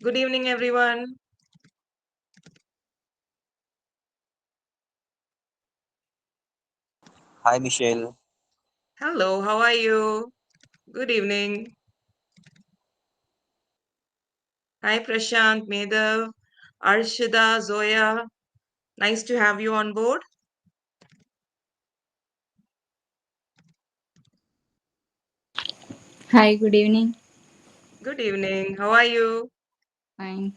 Good evening, everyone. Hi, Michelle. Hello, how are you? Good evening. Hi, Prashant, Medhav, Arshida, Zoya. Nice to have you on board. Hi, good evening. Good evening. How are you? Fine.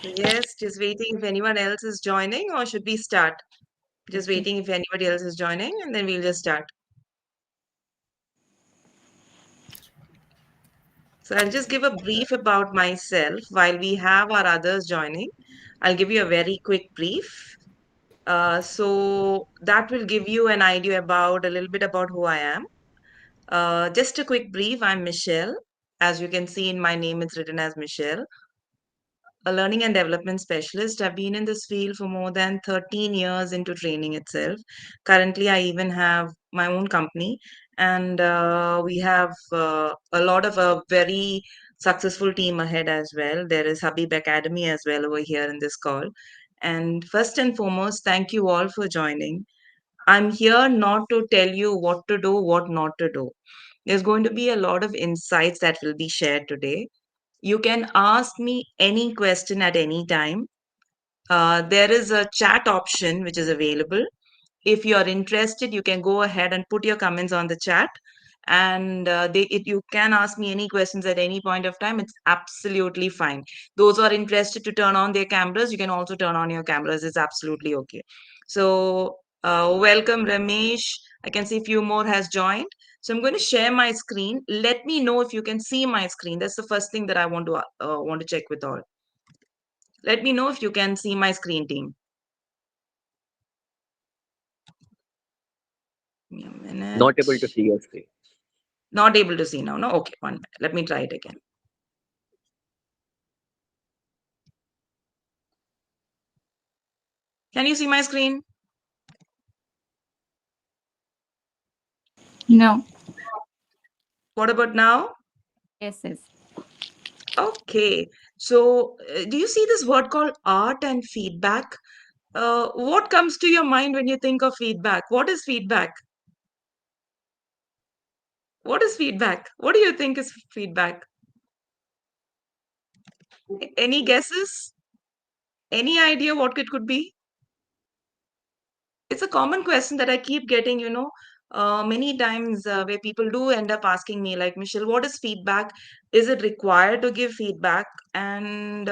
So yes, just waiting if anyone else is joining, or should we start? Just Okay. waiting if anybody else is joining, and then we'll just start. So I'll just give a brief about myself while we have our others joining. I'll give you a very quick brief. So that will give you an idea about a little bit about who I am. Just a quick brief. I'm Michelle. As you can see in my name, it's written as Michelle, a learning and development specialist. I've been in this field for more than 13 years into training itself. Currently, I even have my own company, and we have a lot of a very successful team ahead as well. There is Habib Academy as well over here in this call. And first and foremost, thank you all for joining. I'm here not to tell you what to do, what not to do. There's going to be a lot of insights that will be shared today. You can ask me any question at any time. There is a chat option which is available. If you are interested, you can go ahead and put your comments on the chat, and you can ask me any questions at any point of time. It's absolutely fine. Those who are interested to turn on their cameras, you can also turn on your cameras. It's absolutely okay. So, welcome, Ramesh. I can see a few more has joined. So I'm going to share my screen. Let me know if you can see my screen. That's the first thing that I want to check with all. Let me know if you can see my screen, team. Give me a Not minute. able to see your screen. Not able to see now. No, okay, 1 minute. Let me try it again. Can you see my screen? No. What about now? Yes, yes. Okay. So, do you see this word called art and feedback? What comes to your mind when you think of feedback? What is feedback? What is feedback? What do you think is feedback? Any guesses? Any idea what it could be? It's a common question that I keep getting, many times where people do end up asking me, like, Michelle, what is feedback? Is it required to give feedback? And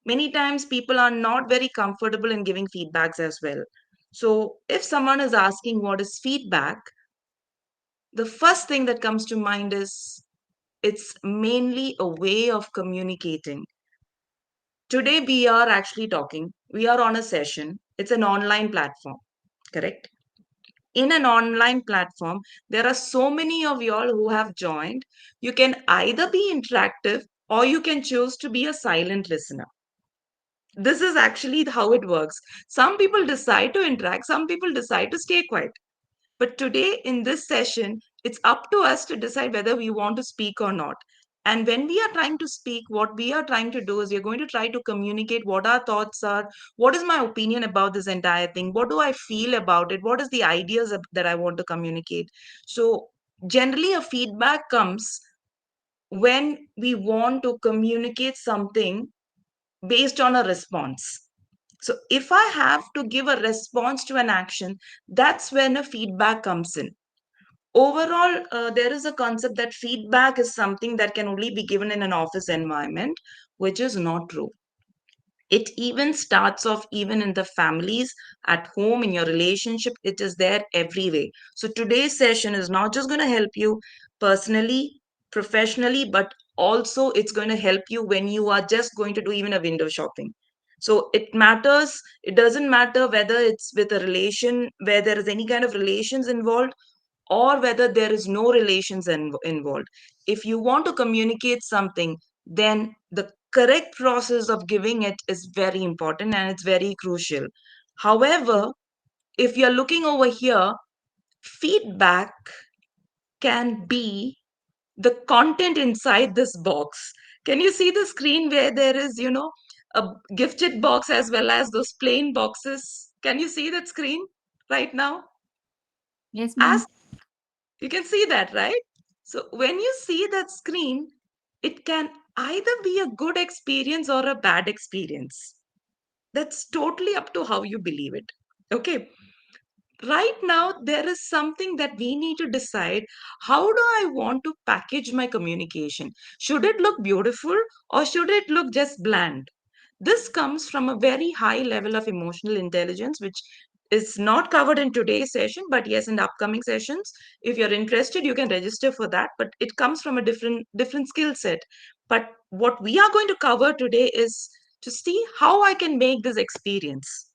many times people are not very comfortable in giving feedbacks as well. So if someone is asking what is feedback, the first thing that comes to mind is it's mainly a way of communicating. Today, we are actually talking, we are on a session, it's an online platform, correct? In an online platform, there are so many of y'all who have joined. You can either be interactive or you can choose to be a silent listener. This is actually how it works. Some people decide to interact, some people decide to stay quiet. But today, in this session, it's up to us to decide whether we want to speak or not. And when we are trying to speak, what we are trying to do is we're going to try to communicate what our thoughts are. What is my opinion about this entire thing? What do I feel about it? What is the ideas that I want to communicate? So, generally, a feedback comes when we want to communicate something based on a response. So, if I have to give a response to an action, that's when a feedback comes in. Overall, there is a concept that feedback is something that can only be given in an office environment, which is not true. It even starts off even in the families, at home, in your relationship. It is there every way. So today's session is not just going to help you personally, professionally, but also it's going to help you when you are just going to do even a window shopping. So it matters. It doesn't matter whether it's with a relation where there is any kind of relations involved or whether there is no relations involved. If you want to communicate something, then the correct process of giving it is very important and it's very crucial. However, if you're looking over here, feedback can be the content inside this box. Can you see the screen where there is, a gifted box as well as those plain boxes? Can you see that screen right now? Yes, As ma'am. you can see that, right? So when you see that screen, it can either be a good experience or a bad experience. That's totally up to how you believe it. Okay. Right now, there is something that we need to decide. How do I want to package my communication? Should it look beautiful or should it look just bland? This comes from a very high level of emotional intelligence, which is not covered in today's session, but yes, in the upcoming sessions. If you're interested, you can register for that, but it comes from a different skill set. But what we are going to cover today is to see how I can make this experience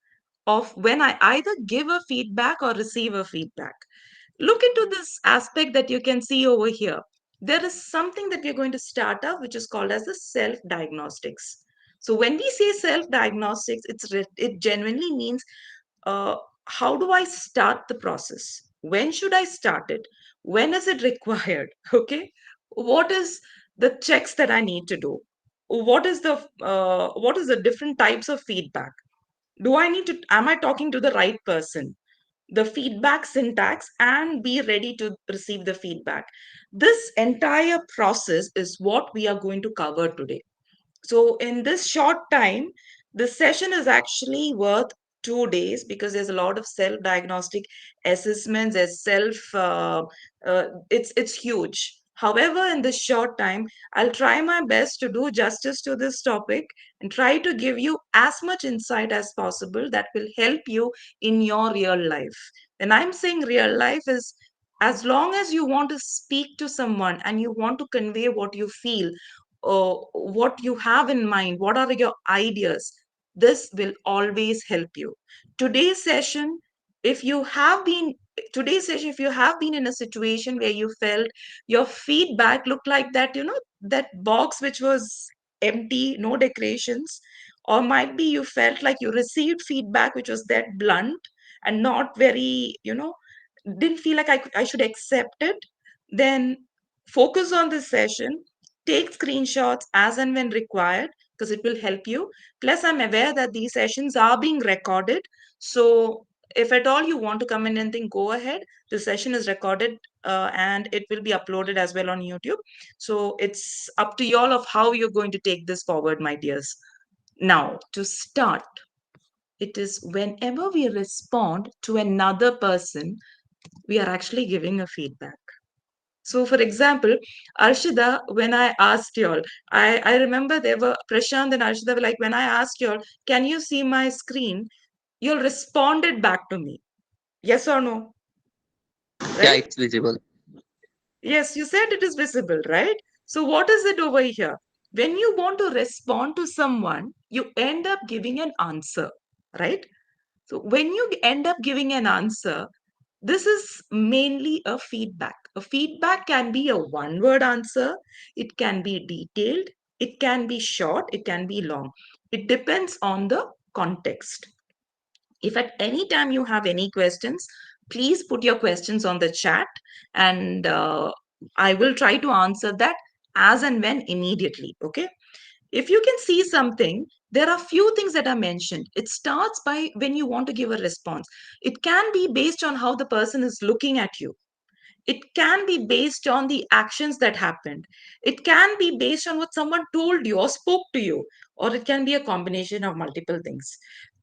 of when I either give a feedback or receive a feedback. Look into this aspect that you can see over here. There is something that we're going to start up, which is called as the self diagnostics. So when we say self diagnostics, it genuinely means, uh, how do I start the process? When should I start it? When is it required? Okay, what is the checks that I need to do? What is the different types of feedback? Do I need to, am I talking to the right person? The feedback syntax and be ready to receive the feedback. This entire process is what we are going to cover today. So, in this short time, the session is actually worth 2 days because there's a lot of self-diagnostic assessments as it's huge. However, in this short time, I'll try my best to do justice to this topic and try to give you as much insight as possible that will help you in your real life. And I'm saying real life is as long as you want to speak to someone and you want to convey what you feel, what you have in mind, what are your ideas. This will always help you. Today's session, if you have been, today's session, if you have been in a situation where you felt your feedback looked like that, that box which was empty, no decorations, or might be you felt like you received feedback which was that blunt and not very, didn't feel like I should accept it, then focus on this session. Take screenshots as and when required because it will help you. Plus, I'm aware that these sessions are being recorded. So, if at all you want to come in and think, go ahead. The session is recorded and it will be uploaded as well on YouTube. So, it's up to you all of how you're going to take this forward, my dears. Now, to start, it is whenever we respond to another person, we are actually giving a feedback. So, for example, Arshida, when I asked y'all, I remember there were Prashant and Arshida were like, when I asked y'all, can you see my screen? You all responded back to me. Yes or no? Yeah, Right? it's visible. Yes, you said it is visible, right? So, what is it over here? When you want to respond to someone, you end up giving an answer, right? So, when you end up giving an answer, this is mainly a feedback. A feedback can be a one word answer, it can be detailed, it can be short, it can be long. It depends on the context. If at any time you have any questions, please put your questions on the chat and I will try to answer that as and when immediately. Okay. If you can see something, there are few things that are mentioned. It starts by when you want to give a response. It can be based on how the person is looking at you. It can be based on the actions that happened. It can be based on what someone told you or spoke to you, or it can be a combination of multiple things.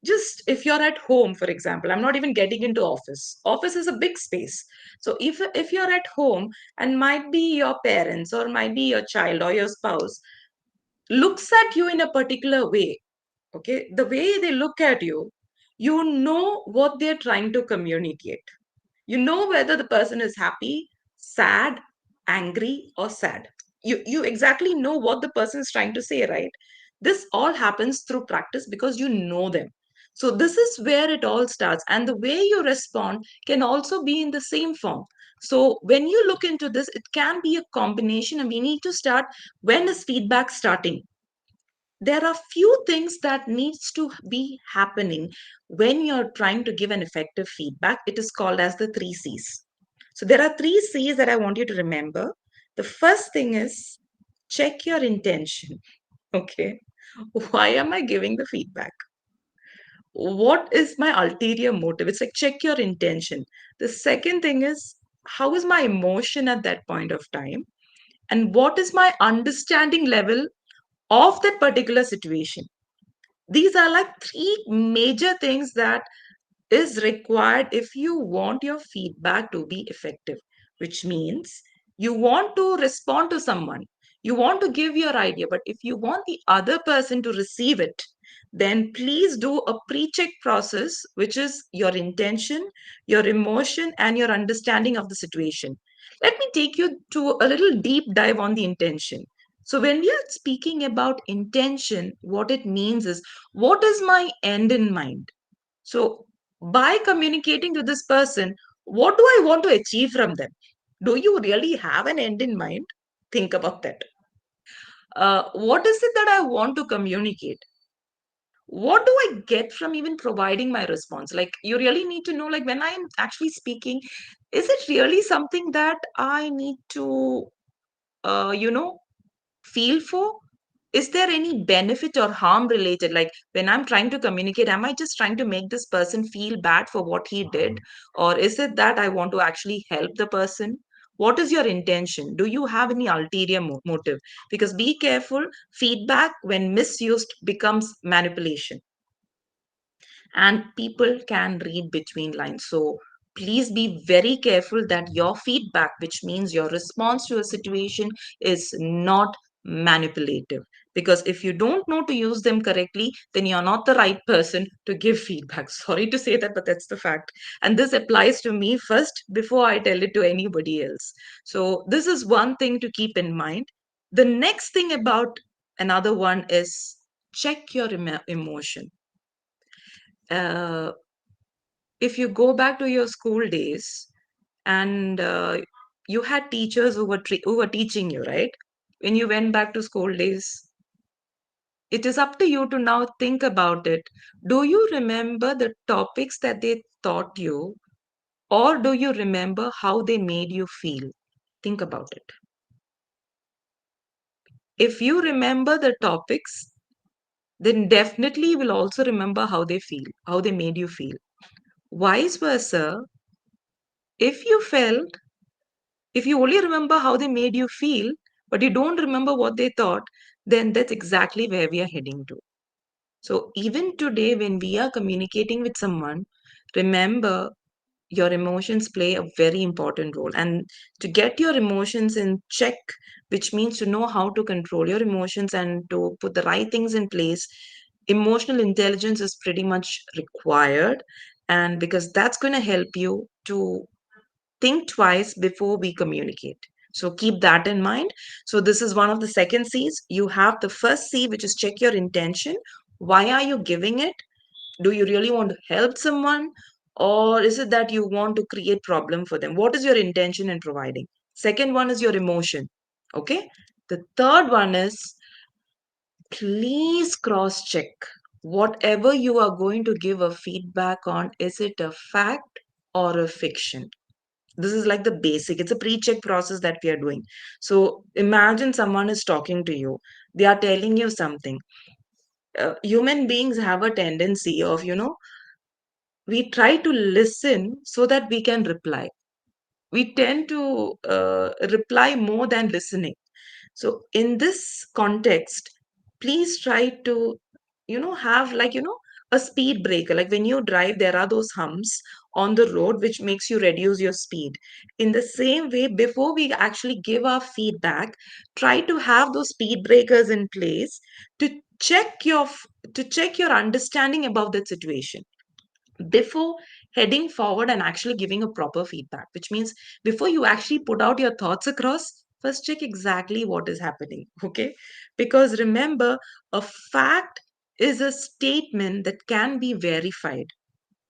Just if you're at home, for example, I'm not even getting into office. Office is a big space. So if you're at home and might be your parents or might be your child or your spouse looks at you in a particular way, okay, the way they look at you, you know what they're trying to communicate. You know whether the person is happy, sad, angry, or sad. You exactly know what the person is trying to say, right? This all happens through practice because you know them. So this is where it all starts. And the way you respond can also be in the same form. So when you look into this, it can be a combination, and we need to start when is feedback starting? there are few things that needs to be happening when you're trying to give an effective feedback. It is called as the 3 C's. So there are 3 C's that I want you to remember. The first thing is check your intention. Okay. Why am I giving the feedback? What is my ulterior motive? It's like check your intention. The second thing is how is my emotion at that point of time? And what is my understanding level of that particular situation? These are like three major things that is required if you want your feedback to be effective, which means you want to respond to someone, you want to give your idea, but if you want the other person to receive it, then please do a pre check process, which is your intention, your emotion, and your understanding of the situation. Let me take you to a little deep dive on the intention. So, when we are speaking about intention, what it means is what is my end in mind? So, by communicating to this person, what do I want to achieve from them? Do you really have an end in mind? Think about that. What is it that I want to communicate? What do I get from even providing my response? Like, you really need to know, like, when I am actually speaking, is it really something that I need to, uh, you know, feel for? Is there any benefit or harm related? Like when I'm trying to communicate, am I just trying to make this person feel bad for what he did? Or is it that I want to actually help the person? What is your intention? Do you have any ulterior motive? Because be careful, feedback, when misused, becomes manipulation, and people can read between lines. So please be very careful that your feedback, which means your response to a situation, is not manipulative. Because if you don't know to use them correctly, then you're not the right person to give feedback. Sorry to say that, but that's the fact. And this applies to me first before I tell it to anybody else. So this is one thing to keep in mind. The next thing about another one is check your emotion. Uh, if you go back to your school days and you had teachers who were teaching you, right? When you went back to school days, it is up to you to now think about it. Do you remember the topics that they taught you, or do you remember how they made you feel? Think about it. If you remember the topics, then definitely you will also remember how they feel, how they made you feel. Vice versa, if you felt if you only remember how they made you feel, but you don't remember what they thought, then that's exactly where we are heading to. So, even today, when we are communicating with someone, remember your emotions play a very important role. And to get your emotions in check, which means to know how to control your emotions and to put the right things in place, emotional intelligence is pretty much required. And because that's going to help you to think twice before we communicate. So keep that in mind. So this is one of the second C's. You have the first C, which is check your intention. Why are you giving it? Do you really want to help someone? Or is it that you want to create problem for them? What is your intention in providing? Second one is your emotion. Okay. The third one is please cross check. Whatever you are going to give a feedback on, is it a fact or a fiction? This is like the basic. It's a pre-check process that we are doing. So imagine someone is talking to you. They are telling you something. Human beings have a tendency of, we try to listen so that we can reply. We tend to reply more than listening. So in this context, please try to, have like, a speed breaker. Like when you drive, there are those humps on the road which makes you reduce your speed. In the same way, before we actually give our feedback, try to have those speed breakers in place to check your understanding about that situation before heading forward and actually giving a proper feedback, which means before you actually put out your thoughts across, first check exactly what is happening. Okay. Because remember, a fact is a statement that can be verified,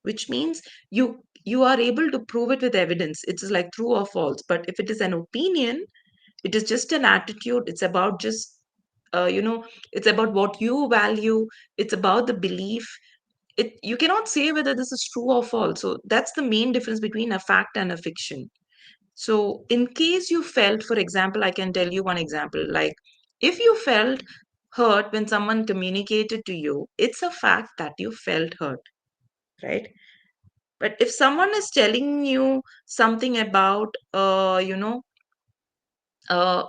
which means you are able to prove it with evidence. It's like true or false. But if it is an opinion, it is just an attitude. It's about just it's about what you value. It's about the belief. You cannot say whether this is true or false. So that's the main difference between a fact and a fiction. So in case you felt, for example, I can tell you one example, like if you felt hurt when someone communicated to you, it's a fact that you felt hurt, right? But if someone is telling you something about, a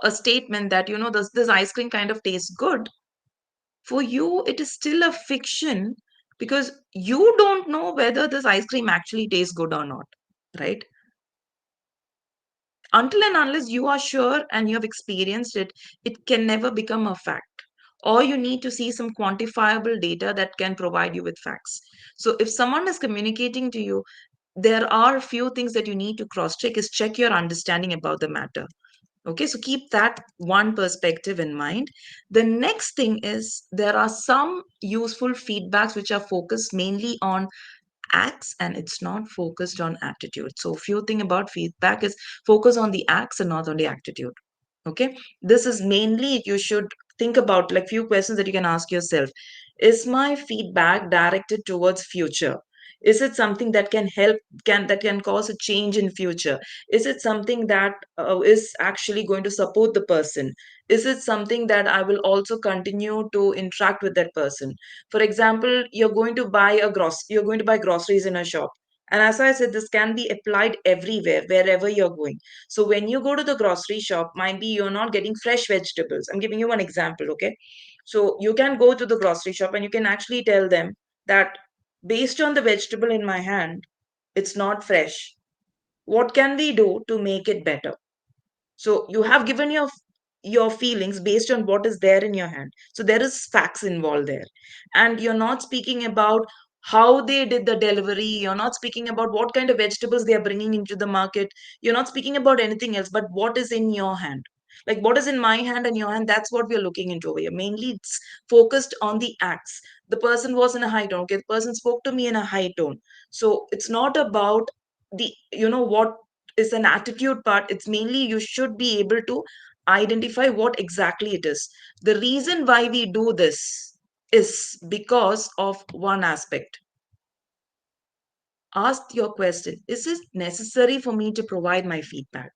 statement that, this ice cream kind of tastes good, for you, it is still a fiction because you don't know whether this ice cream actually tastes good or not, right? Until and unless you are sure and you have experienced it, it can never become a fact. Or you need to see some quantifiable data that can provide you with facts. So if someone is communicating to you, there are a few things that you need to cross check is check your understanding about the matter. Okay, so keep that one perspective in mind. The next thing is there are some useful feedbacks which are focused mainly on acts and it's not focused on attitude. So few thing about feedback is focus on the acts and not on the attitude. Okay, this is mainly you should think about like few questions that you can ask yourself. Is my feedback directed towards future? Is it something that can help, can cause a change in future? Is it something that is actually going to support the person? Is it something that I will also continue to interact with that person? For example, you're going to buy groceries in a shop, and as I said, this can be applied everywhere wherever you're going. So when you go to the grocery shop, might be you're not getting fresh vegetables. I'm giving you one example, okay? So you can go to the grocery shop and you can actually tell them that based on the vegetable in my hand, it's not fresh. What can we do to make it better? So you have given your feelings based on what is there in your hand. So there is facts involved there. And you're not speaking about how they did the delivery. You're not speaking about what kind of vegetables they are bringing into the market. You're not speaking about anything else, but what is in your hand. Like what is in my hand and your hand, that's what we're looking into over here. Mainly it's focused on the acts. The person was in a high tone. Okay, the person spoke to me in a high tone. So it's not about what is an attitude part. It's mainly you should be able to identify what exactly it is. The reason why we do this is because of one aspect. Ask your question, is it necessary for me to provide my feedback?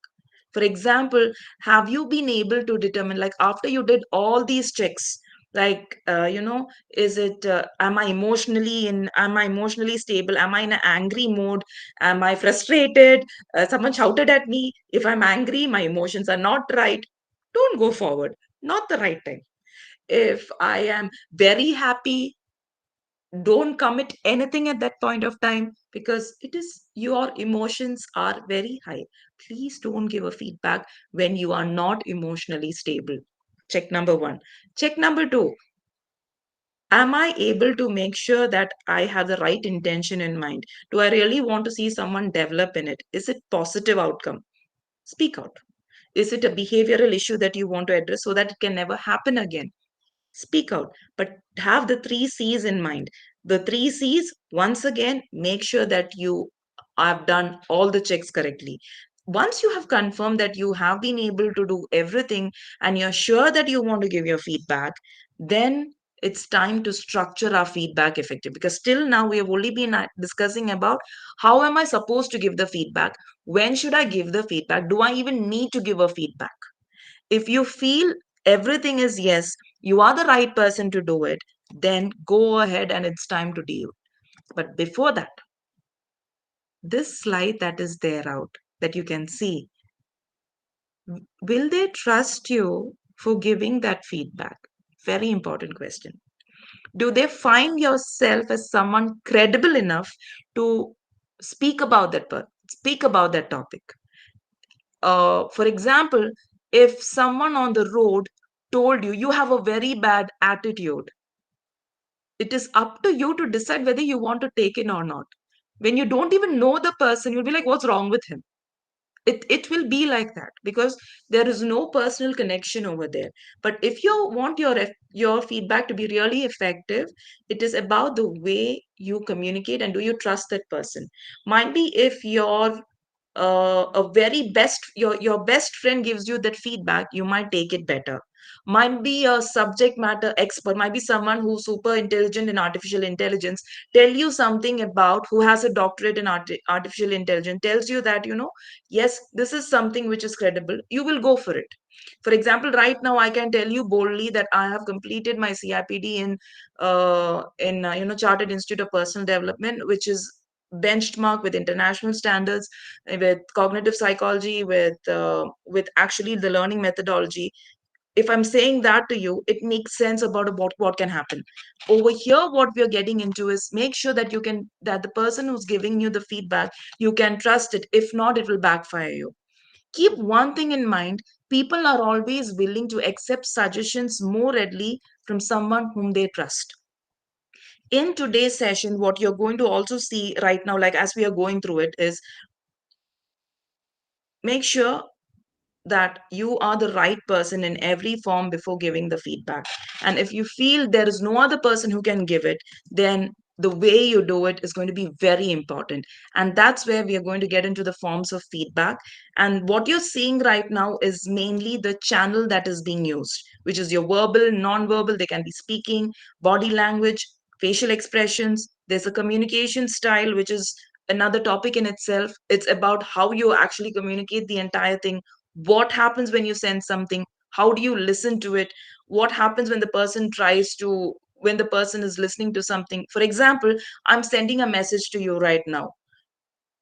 For example, have you been able to determine, like after you did all these checks, like is it am I emotionally stable? Am I in an angry mode? Am I frustrated? Someone shouted at me. If I'm angry, my emotions are not right, don't go forward. Not the right time. If I am very happy, don't commit anything at that point of time because it is your emotions are very high. Please don't give a feedback when you are not emotionally stable. Check number one. Check number two, am I able to make sure that I have the right intention in mind? Do I really want to see someone develop in it? Is it positive outcome? Speak out. Is it a behavioral issue that you want to address so that it can never happen again? Speak out, but have the three C's in mind. The three C's, once again, make sure that you have done all the checks correctly. Once you have confirmed that you have been able to do everything and you're sure that you want to give your feedback, then it's time to structure our feedback effective, because till now we have only been discussing about how am I supposed to give the feedback, when should I give the feedback, do I even need to give a feedback? If you feel everything is yes, you are the right person to do it, then go ahead and it's time to deal. But before that, this slide that is there out that you can see, will they trust you for giving that feedback? Very important question. Do they find yourself as someone credible enough to speak about speak about that topic? For example, if someone on the road told you you have a very bad attitude, it is up to you to decide whether you want to take it or not. When you don't even know the person, you'll be like, what's wrong with him? It will be like that because there is no personal connection over there. But if you want your feedback to be really effective, it is about the way you communicate and do you trust that person. Might be if your best friend gives you that feedback, you might take it better. might be a subject matter expert, might be someone who's super intelligent in artificial intelligence, tell you something about, who has a doctorate in artificial intelligence, tells you that, yes, this is something which is credible, you will go for it. For example, right now I can tell you boldly that I have completed my CIPD in Chartered Institute of Personal Development, which is benchmark with international standards, with cognitive psychology, with actually the learning methodology. If I'm saying that to you, it makes sense about what can happen. Over here, what we are getting into is, make sure that that the person who's giving you the feedback, you can trust it. If not, it will backfire you. Keep one thing in mind: people are always willing to accept suggestions more readily from someone whom they trust. In today's session, what you're going to also see right now, like as we are going through it, is make sure that you are the right person in every form before giving the feedback. And if you feel there is no other person who can give it, then the way you do it is going to be very important. And that's where we are going to get into the forms of feedback. And what you're seeing right now is mainly the channel that is being used, which is your verbal, non-verbal, they can be speaking, body language, facial expressions. There's a communication style, which is another topic in itself. It's about how you actually communicate the entire thing. What happens when you send something? How do you listen to it? What happens when the person when the person is listening to something? For example, I'm sending a message to you right now,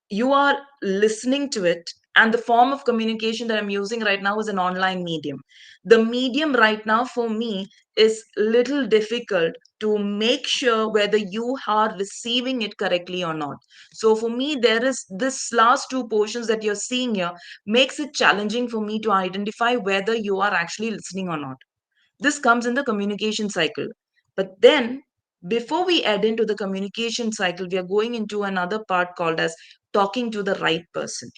you are listening to it, and the form of communication that I'm using right now is an online medium. The medium right now for me is little difficult to make sure whether you are receiving it correctly or not. So for me, there is this last two portions that you're seeing here, makes it challenging for me to identify whether you are actually listening or not. This comes in the communication cycle. But then, before we add into the communication cycle, we are going into another part called as talking to the right person.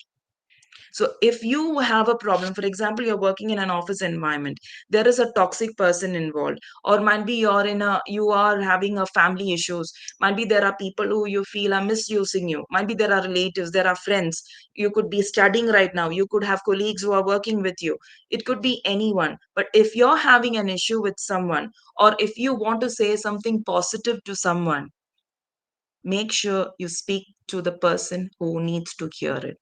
So if you have a problem, for example, you're working in an office environment, there is a toxic person involved, or might be you are having a family issues, might be there are people who you feel are misusing you, might be there are relatives, there are friends, you could be studying right now, you could have colleagues who are working with you, it could be anyone. But if you're having an issue with someone, or if you want to say something positive to someone, make sure you speak to the person who needs to hear it.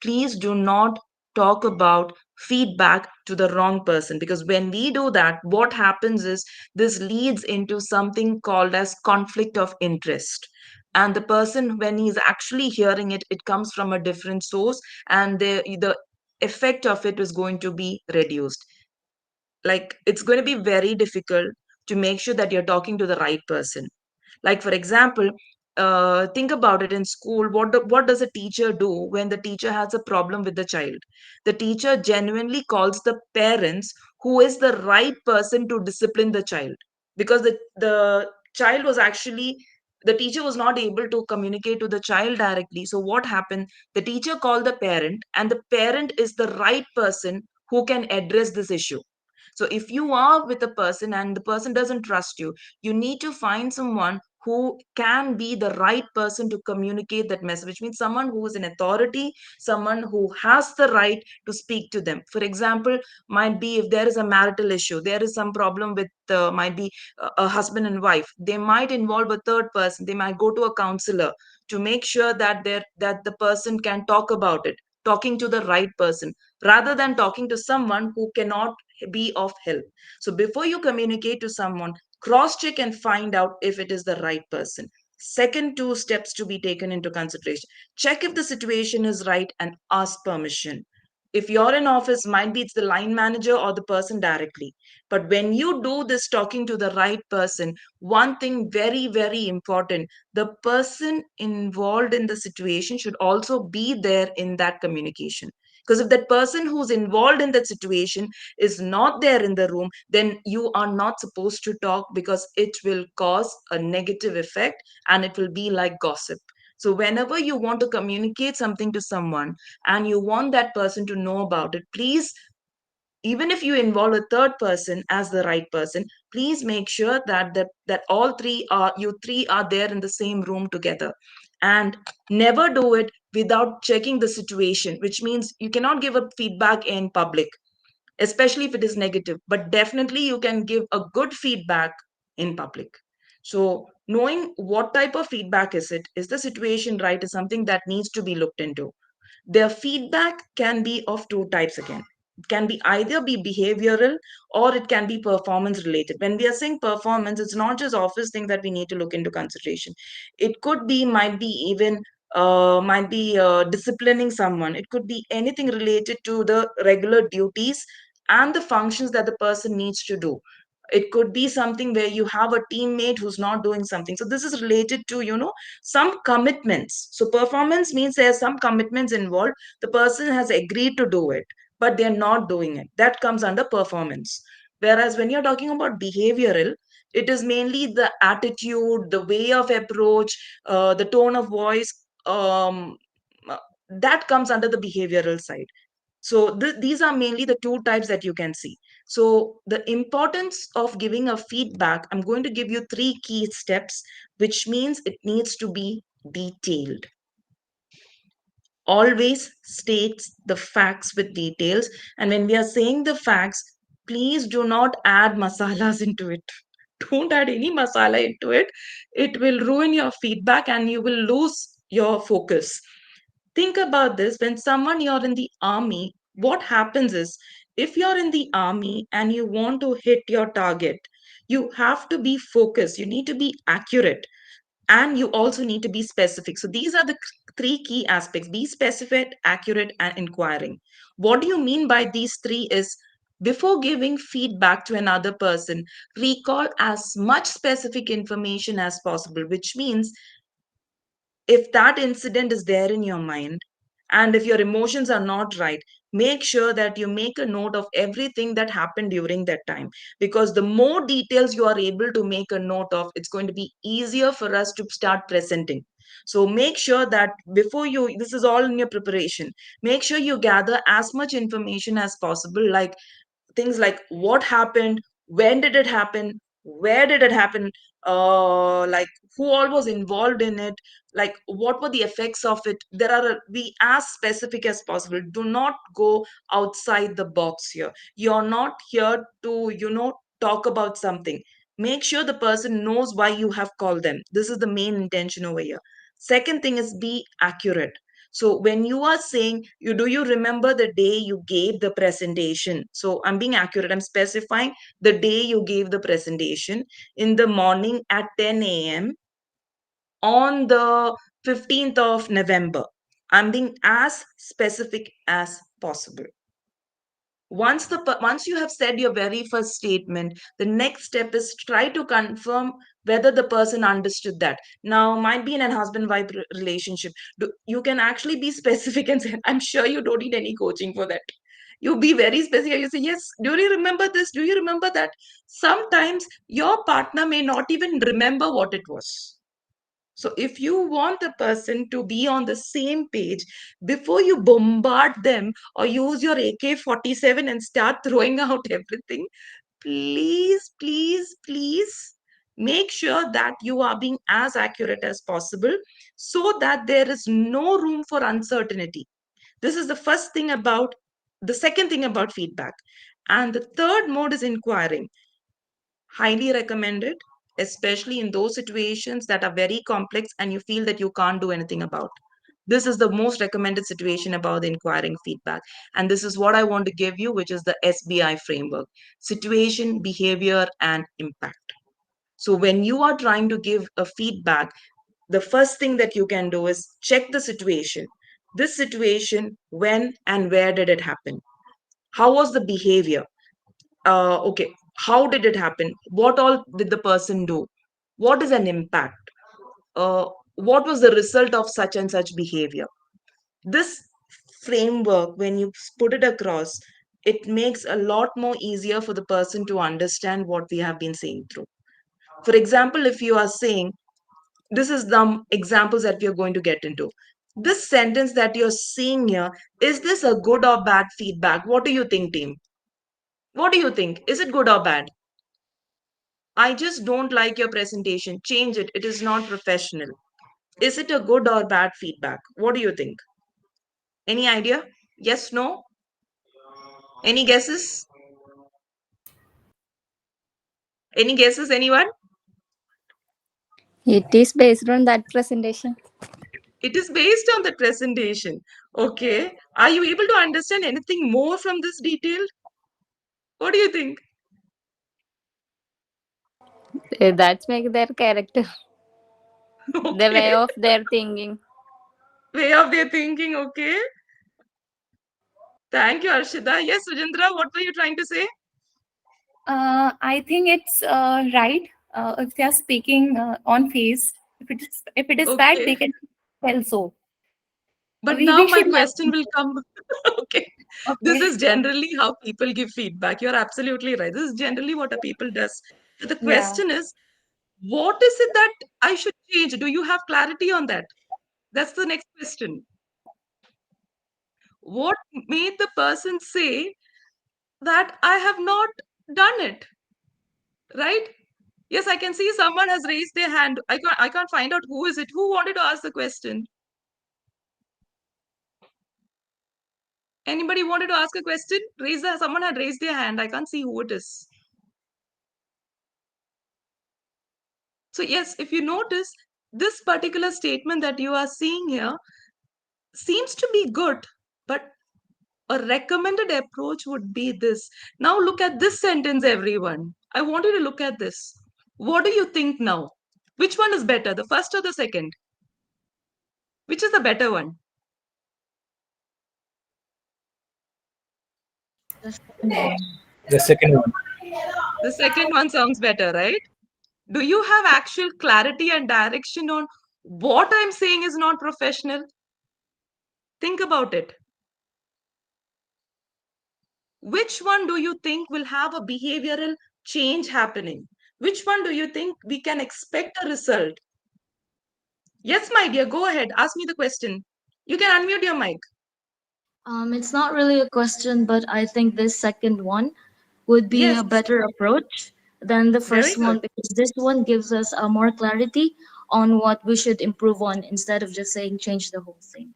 Please do not talk about feedback to the wrong person, because when we do that, what happens is this leads into something called as conflict of interest. And the person, when he's actually hearing it, it comes from a different source, and the effect of it is going to be reduced. Like, it's going to be very difficult to make sure that you're talking to the right person. Like, for example, think about it in school. What does a teacher do when the teacher has a problem with the child? The teacher genuinely calls the parents, who is the right person to discipline the child, because the child was actually, the teacher was not able to communicate to the child directly. So what happened? The teacher called the parent, and the parent is the right person who can address this issue. So if you are with a person and the person doesn't trust you, you need to find someone who can be the right person to communicate that message, which means someone who is an authority, someone who has the right to speak to them. For example, might be if there is a marital issue, there is some problem with, might be a husband and wife, they might involve a third person, they might go to a counselor to make sure that the person can talk about it, talking to the right person, rather than talking to someone who cannot be of help. So before you communicate to someone, cross check and find out if it is the right person. Second, two steps to be taken into consideration: check if the situation is right and ask permission. If you're in office, might be it's the line manager or the person directly. But when you do this talking to the right person, one thing very, very important: the person involved in the situation should also be there in that communication. Because if that person who's involved in that situation is not there in the room, then you are not supposed to talk, because it will cause a negative effect and it will be like gossip. So, whenever you want to communicate something to someone and you want that person to know about it, please, even if you involve a third person as the right person, please make sure that all three are you three are there in the same room together. And never do it without checking the situation, which means you cannot give a feedback in public. especially if it is negative. But definitely you can give a good feedback in public. So knowing what type of feedback is the situation right, is something that needs to be looked into. Their feedback can be of two types again. It can be either be behavioral or it can be performance related. When we are saying performance, it's not just office thing that we need to look into consideration. It could be, might be even, might be disciplining someone. It could be anything related to the regular duties and the functions that the person needs to do. It could be something where you have a teammate who's not doing something. So this is related to, some commitments. So performance means there's some commitments involved. The person has agreed to do it, but they're not doing it. That comes under performance. Whereas when you're talking about behavioral, it is mainly the attitude, the way of approach, the tone of voice. Uh, that comes under the behavioral side. So these are mainly the two types that you can see. So the importance of giving a feedback, I'm going to give you three key steps, which means it needs to be detailed. Always states the facts with details. And when we are saying the facts, please do not add masalas into it. Don't add any masala into it. It will ruin your feedback and you will lose your focus. Think about this. When someone you're in the army, what happens is, if you're in the army and you want to hit your target, you have to be focused, you need to be accurate, and you also need to be specific. So these are the three key aspects: be specific, accurate, and inquiring. What do you mean by these three is, before giving feedback to another person, recall as much specific information as possible, which means if that incident is there in your mind and if your emotions are not right, make sure that you make a note of everything that happened during that time, because the more details you are able to make a note of, it's going to be easier for us to start presenting. So make sure that before you, this is all in your preparation, make sure you gather as much information as possible, like things like what happened, when did it happen, where did it happen, like who all was involved in it, like what were the effects of it. Be as specific as possible. Do not go outside the box here. You're not here to, talk about something. Make sure the person knows why you have called them. This is the main intention over here. Second thing is, be accurate. So when you are saying, do you remember the day you gave the presentation? So I'm being accurate. I'm specifying the day you gave the presentation in the morning at 10 a.m. on the 15th of November. I'm being as specific as possible. Once you have said your very first statement, the next step is try to confirm whether the person understood that. Now might be in a husband wife relationship, you can actually be specific and say, I'm sure you don't need any coaching for that. You be very specific. You say, yes, do you remember this, do you remember that? Sometimes your partner may not even remember what it was. So if you want the person to be on the same page, before you bombard them or use your AK-47 and start throwing out everything, please, please, please make sure that you are being as accurate as possible so that there is no room for uncertainty. This is the first thing about, the second thing about feedback. And the third mode is inquiring. Highly recommended, especially in those situations that are very complex and you feel that you can't do anything about. This is the most recommended situation about the inquiring feedback. And this is what I want to give you, which is the SBI framework: situation, behavior, and impact. So when you are trying to give a feedback, the first thing that you can do is check the situation. This situation, when and where did it happen? How was the behavior? Okay, how did it happen? What all did the person do? What is an impact? uh, what was the result of such and such behavior? This framework, when you put it across, it makes a lot more easier for the person to understand what we have been saying through. For example, if you are saying, this is the examples that we are going to get into, this sentence that you're seeing here, is this a good or bad feedback? What do you think, team? What do you think? Is it good or bad? I just don't like your presentation. Change it. It is not professional. Is it a good or bad feedback? What do you think? Any idea? Yes, no? Any guesses? Any guesses, anyone? It is based on that presentation. It is based on the presentation. Okay. Are you able to understand anything more from this detail? What do you think? That's make their character, the way Okay. of their thinking. Way of their thinking. Okay. Thank you, Arshida. Yes, Sujindra, what were you trying to say? I think it's right if they are speaking on face. If it is bad, Okay. they can tell so. But We now my should question learn. will come. Okay. This Okay. is generally how people give feedback. You're absolutely right. This is generally what a people does. The Yeah. question is, what is it that I should change? Do you have clarity on that? That's the next question. What made the person say that I have not done it? Right? Yes, I can see someone has raised their hand. I can't find out who is it. Who wanted to ask the question? Anybody wanted to ask a question? Someone had raised their hand. I can't see who it is. So yes, if you notice, this particular statement that you are seeing here seems to be good, but a recommended approach would be this. Now look at this sentence, everyone. I want you to look at this. What do you think now? Which one is better, the first or the second? Which is the better one? The second one. The second one. The second one sounds better, right? Do you have actual clarity and direction on what I'm saying is not professional? Think about it. Which one do you think will have a behavioral change happening? Which one do you think we can expect a result? Yes, my dear, go ahead. Ask me the question. You can unmute your mic. It's not really a question, but I think this second one would be Yes, a better approach than the very first good. one because this one gives us more clarity on what we should improve on instead of just saying change the whole thing.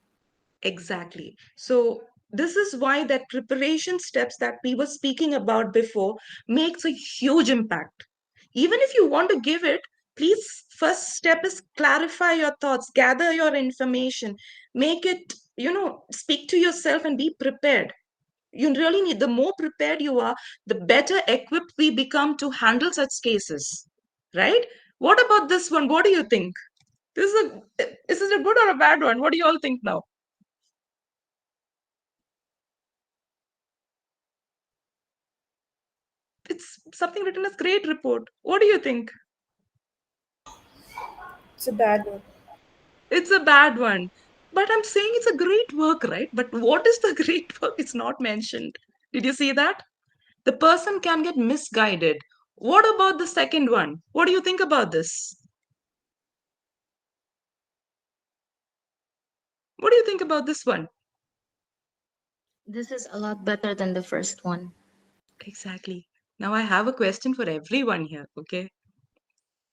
Exactly. So, this is why that preparation steps that we were speaking about before makes a huge impact. Even if you want to give it, please, first step is clarify your thoughts, gather your information, make it, speak to yourself and be prepared. You really need, the more prepared you are, the better equipped we become to handle such cases. Right? What about this one? What do you think? Is it a good or a bad one? What do you all think now? It's something written as great report. What do you think? It's a bad one. It's a bad one. But I'm saying it's a great work, right? But what is the great work? It's not mentioned. Did you see that? The person can get misguided. What about the second one? What do you think about this? What do you think about this one? This is a lot better than the first one. Exactly. Now I have a question for everyone here, okay?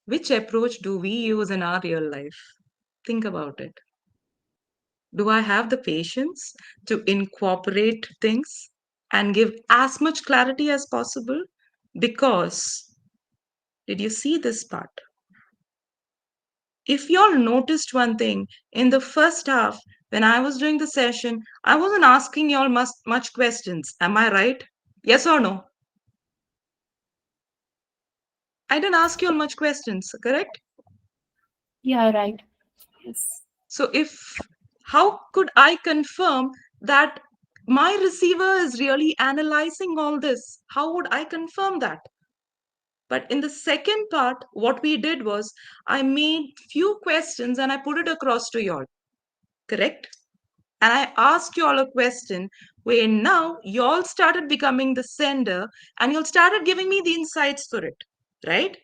Which approach do we use in our real life? Think about it. Do I have the patience to incorporate things and give as much clarity as possible? Because, did you see this part? If you all noticed one thing, in the first half, when I was doing the session, I wasn't asking you all much questions. Am I right? Yes or no? I didn't ask you all much questions, correct? Yeah, right. Yes. So how could I confirm that my receiver is really analyzing all this? How would I confirm that? But in the second part, what we did was I made few questions and I put it across to y'all, correct? And I asked y'all a question where now y'all started becoming the sender and y'all started giving me the insights for it, right?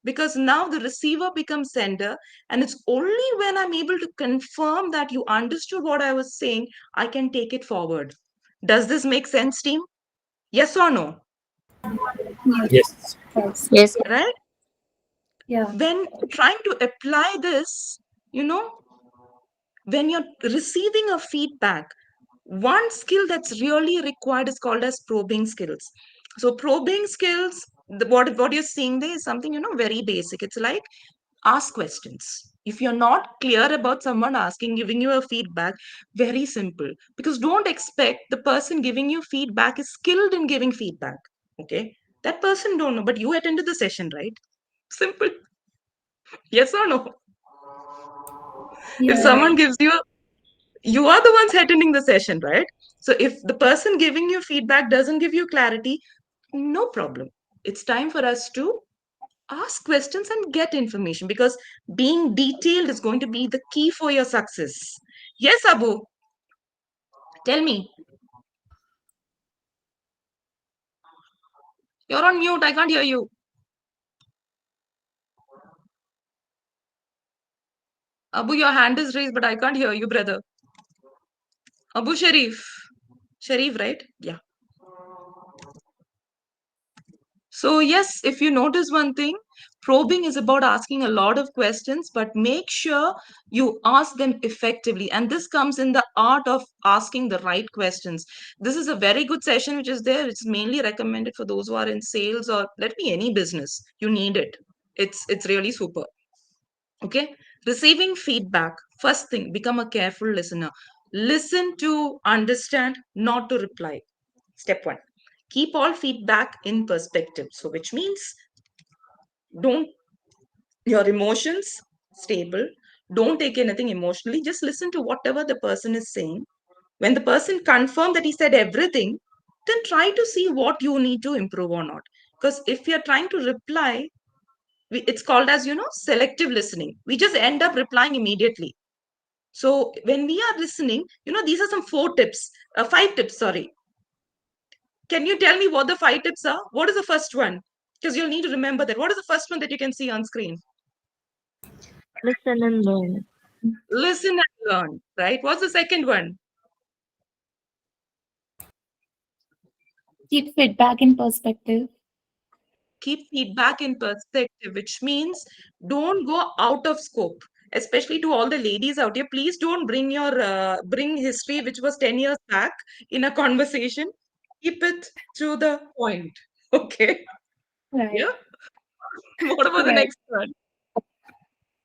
Because now the receiver becomes sender, and it's only when I'm able to confirm that you understood what I was saying, I can take it forward. Does this make sense, team? Yes or no? Yes. Yes. Yes. Right? Yeah. When trying to apply this, you know, when you're receiving a feedback, one skill that's really required is called as probing skills. So probing skills what you're seeing there is something, very basic. It's like ask questions. If you're not clear about someone asking, giving you a feedback, very simple. Because don't expect the person giving you feedback is skilled in giving feedback. Okay. That person don't know, but you attended the session, right? Simple. Yes or no? If Yeah, someone right. gives you, you are the ones attending the session, right? So if the person giving you feedback doesn't give you clarity, no problem. It's time for us to ask questions and get information, because being detailed is going to be the key for your success. Yes, Abu, tell me. You're on mute. I can't hear you. Abu, your hand is raised, but I can't hear you, brother. Abu Sharif. Sharif, right? Yeah. So, yes, if you notice one thing, probing is about asking a lot of questions, but make sure you ask them effectively. And this comes in the art of asking the right questions. This is a very good session which is there. It's mainly recommended for those who are in sales, or let me any business. You need it. It's really super. Okay. Receiving feedback. First thing, become a careful listener. Listen to understand, not to reply. Step one, keep all feedback in perspective. So, which means don't your emotions stable. Don't take anything emotionally. Just listen to whatever the person is saying. When the person confirm that he said everything, then try to see what you need to improve or not. Because if you're trying to reply, it's called as selective listening. We just end up replying immediately. So when we are listening, these are some 4 tips, 5 tips, sorry. Can you tell me what the 5 tips are? What is the first one? Because you'll need to remember that. What is the first one that you can see on screen? Listen and learn. Listen and learn, right? What's the second one? Keep feedback in perspective. Keep feedback in perspective, which means don't go out of scope. Especially to all the ladies out here, please don't bring your bring history which was 10 years back in a conversation. Keep it to the point. Okay. Right. Yeah. What about the Right. next one?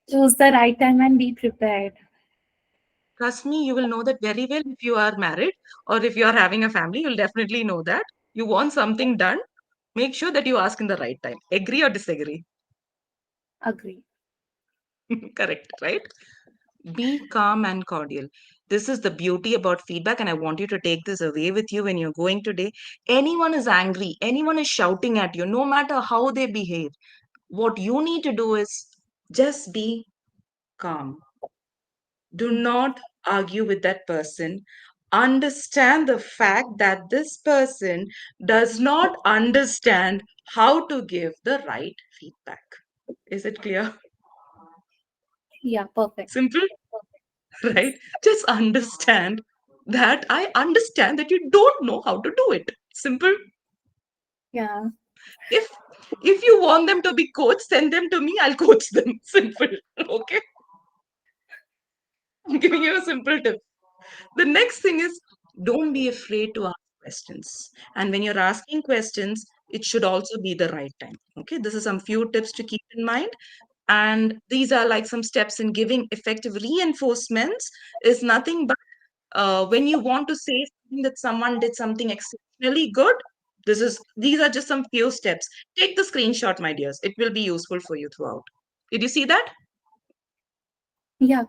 Choose the right time and be prepared. Trust me, you will know that very well if you are married or if you are having a family, you'll definitely know that. You want something done, make sure that you ask in the right time. Agree or disagree? Agree. Correct, right? Be calm and cordial. This is the beauty about feedback, and I want you to take this away with you when you're going today. Anyone is angry, anyone is shouting at you, no matter how they behave. What you need to do is just be calm. Do not argue with that person. Understand the fact that this person does not understand how to give the right feedback. Is it clear? Yeah, perfect. Simple, right? Just understand that I understand that you don't know how to do it. Simple. Yeah. If if you want them to be coached, send them to me. I'll coach them. Simple. Okay. I'm giving you a simple tip. The next thing is don't be afraid to ask questions. And when you're asking questions, it should also be the right time. Okay. This is some few tips to keep in mind. And these are like some steps in giving effective reinforcements. Is nothing but when you want to say something that someone did something exceptionally good. These are just some few steps. Take the screenshot, my dears. It will be useful for you throughout. Did you see that? Yeah.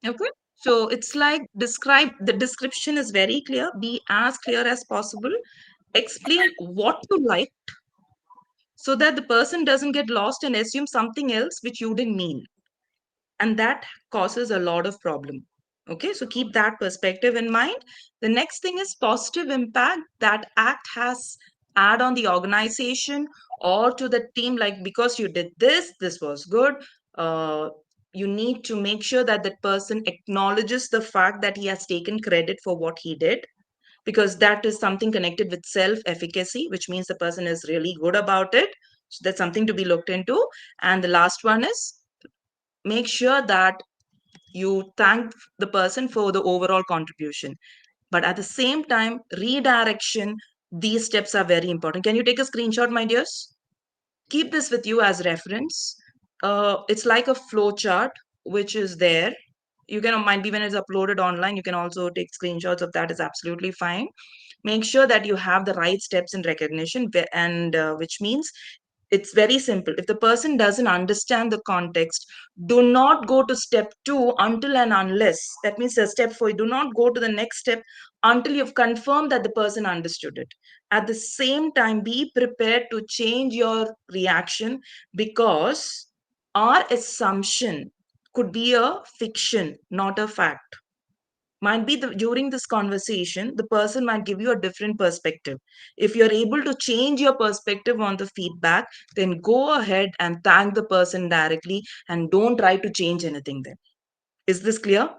Okay. So it's like the description is very clear. Be as clear as possible. Explain what you like so that the person doesn't get lost and assume something else which you didn't mean. And that causes a lot of problem. Okay, so keep that perspective in mind. The next thing is positive impact that act has add on the organization or to the team, like because you did this was good. uh, you need to make sure that that person acknowledges the fact that he has taken credit for what he did, because that is something connected with self efficacy, which means the person is really good about it. So that's something to be looked into. And the last one is make sure that you thank the person for the overall contribution, but at the same time redirection These steps are very important. Can you take a screenshot, my dears? Keep this with you as reference. It's like a flow chart which is there. You can, might be when it's uploaded online, you can also take screenshots of that. Is absolutely fine. Make sure that you have the right steps in recognition, and which means it's very simple. If the person doesn't understand the context, do not go to step 2 until and unless, that means step 4, do not go to the next step until you've confirmed that the person understood it. At the same time, be prepared to change your reaction, because our assumption could be a fiction, not a fact. Might be during this conversation, the person might give you a different perspective. If you're able to change your perspective on the feedback, then go ahead and thank the person directly and don't try to change anything then. Is this clear?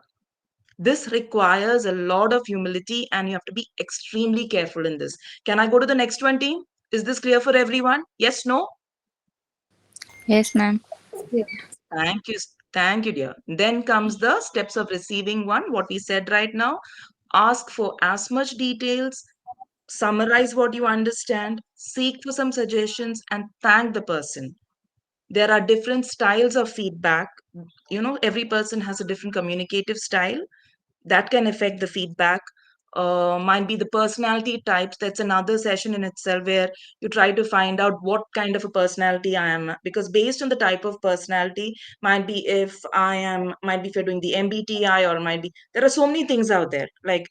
This requires a lot of humility and you have to be extremely careful in this. Can I go to the next one, team? Is this clear for everyone? Yes, no? Yes, ma'am. Yeah. Thank you. Thank you, dear. Then comes the steps of receiving one, what we said right now. Ask for as much details, summarize what you understand, seek for some suggestions, and thank the person. There are different styles of feedback. Every person has a different communicative style that can affect the feedback. Might be the personality types. That's another session in itself where you try to find out what kind of a personality I am, because based on the type of personality, might be if you're doing the MBTI, or might be, there are so many things out there. Like,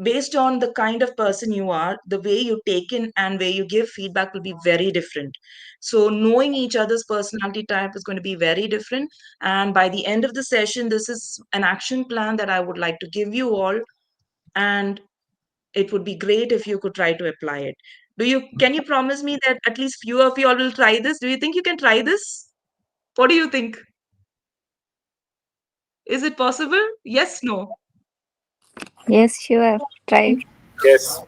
based on the kind of person you are, the way you take in and way you give feedback will be very different. So knowing each other's personality type is going to be very different. And by the end of the session, this is an action plan that I would like to give you all. And it would be great if you could try to apply it. Can you promise me that at least few of you all will try this? Do you think you can try this? What do you think? Is it possible? Yes, no? Yes, sure. Try. Yes.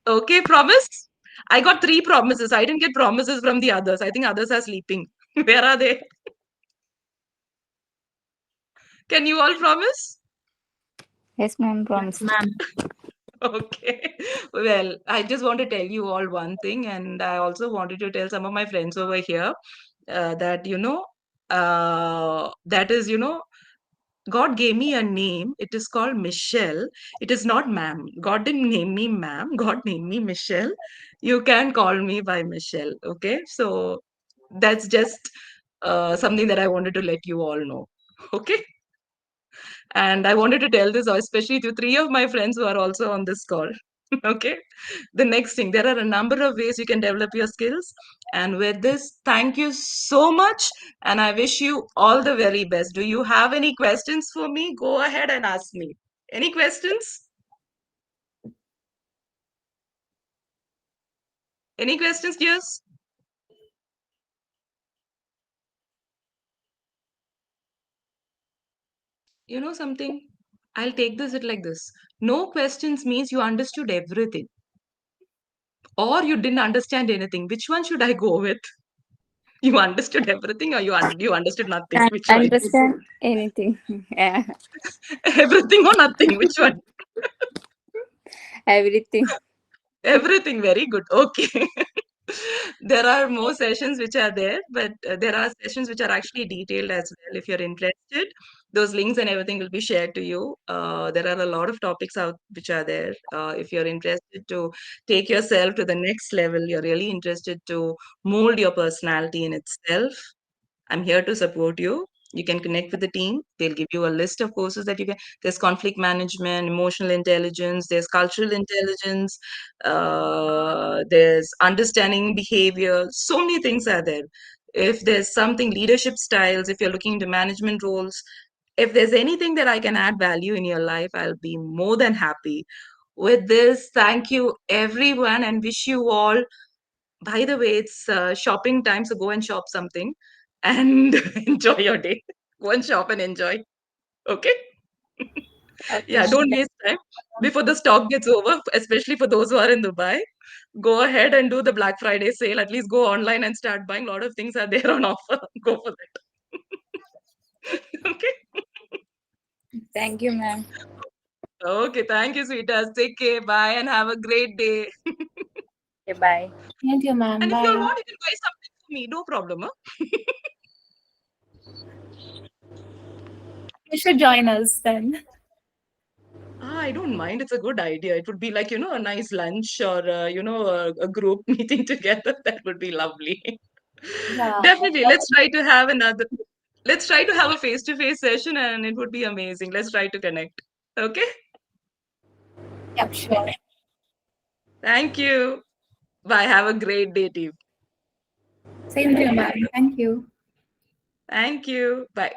Okay, promise? I got 3 promises. I didn't get promises from the others. I think others are sleeping. Where are they? Can you all promise? Yes, ma'am. Yes, Promise. ma'am. Okay. Well, I just want to tell you all one thing, and I also wanted to tell some of my friends over here that, that is, God gave me a name. It is called Michelle. It is not ma'am. God didn't name me ma'am. God named me Michelle. You can call me by Michelle. Okay. So that's just something that I wanted to let you all know. Okay. And I wanted to tell this especially to 3 of my friends who are also on this call. Okay. The next thing, there are a number of ways you can develop your skills. And with this, thank you so much. And I wish you all the very best. Do you have any questions for me? Go ahead and ask me. Any questions? Any questions, dears? You know something? I'll take this it like this. No questions means you understood everything or you didn't understand anything. Which one should I go with? You understood everything or you understood nothing? Can't Which one? understand anything. Yeah, Everything or nothing? Which one? everything. Everything. Very good. Okay. There are more sessions which are there, but there are sessions which are actually detailed as well. If you're interested, those links and everything will be shared to you. There are a lot of topics out which are there. If you're interested to take yourself to the next level, you're really interested to mold your personality in itself, I'm here to support you. You can connect with the team. They'll give you a list of courses that you can. There's conflict management, emotional intelligence, there's cultural intelligence, there's understanding behavior. So many things are there. If there's something, leadership styles, if you're looking into management roles, if there's anything that I can add value in your life, I'll be more than happy. With this, thank you everyone and wish you all, by the way, it's shopping time, so go and shop something and enjoy your day. Go and shop and enjoy. Okay? Okay, Yeah, ma'am. don't waste time before the stock gets over, especially for those who are in Dubai. Go ahead and do the Black Friday sale. At least go online and start buying. A lot of things are there on offer. Go for that. Okay? Thank you, ma'am. Okay, thank you, sweethearts. Take care. Bye and have a great day. Okay, bye. Thank you, ma'am. And if you all Bye. want, you can buy something for me. No problem. Huh? You should join us then. I don't mind. It's a good idea. It would be like, a nice lunch or, a group meeting together. That would be lovely. Yeah. Definitely. Let's try to have a face-to-face session and it would be amazing. Let's try to connect. Okay? Yep, sure. Thank you. Bye. Have a great day, team. Same to you, ma'am. Thank you. Thank you. Bye.